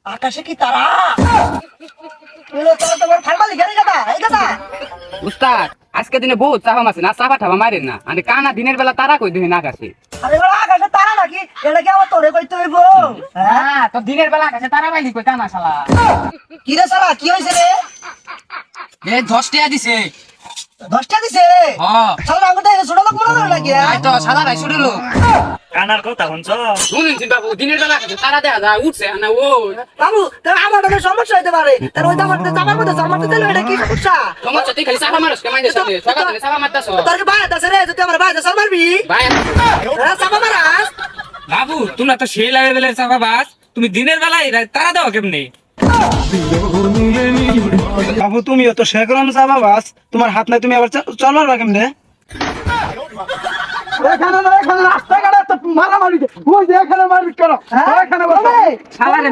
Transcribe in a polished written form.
আকাশে কি তারা? তোমার ফার্মালি গাড়ি গাদা এই গাদা উস্তাদ আজকে দিনে বহুত চাপা মাছে না চাপা ঠাপা মারেন না আমি কানা দিনের বেলা তারা কই দিন আকাশে। আরে বড় আকাশে তারা নাকি? এটা কি আবার তোরে কইতে হইব? হ্যাঁ তো দিনের বেলা আকাশে তারা বাইলি কই কানা শালা। কি রে শালা কি হইছে রে? এ 10 টাকা দিছে। 10 টা দিছে? হ্যাঁ শালা আঙ্গুটা ছোট লোক মনে হয় নাকি? তাই তো শালা ভাই শুরু লোক কানার কথা শুনছো? শুনেন বাবু দিনের বেলা আকাশে তারা দেখা যায় উঠছে না ও বাবু তার আমার তো সমস্যা হইতে পারে। তার ওই দামাতে চাপার মধ্যে জামাতে দিলে এটা কি সমস্যা? সমস্যা তুই খালি চাপা মারস কেমন সাথে সকাল থেকে চাপা মারতাছ তোর কি বাইরে আছে রে? যদি আমার বাইরে সার মারবি? ভাই হ্যাঁ চাপা মারাস? বাবু তোমরা তো সেই লেভেলের চাপা বাস, তুমি দিনের বেলায় তারা দাও কেমনি? বাবু তুমিও তো শেখরম চাপা বাস, তোমার হাত নাই, তুমি আবার চল মারবা কেমনে? এখানে না, এখানে রাস্তাঘাটে তো মারামারি, ওই যে এখানে মারবি কেন? এখানে বসো। শালা রে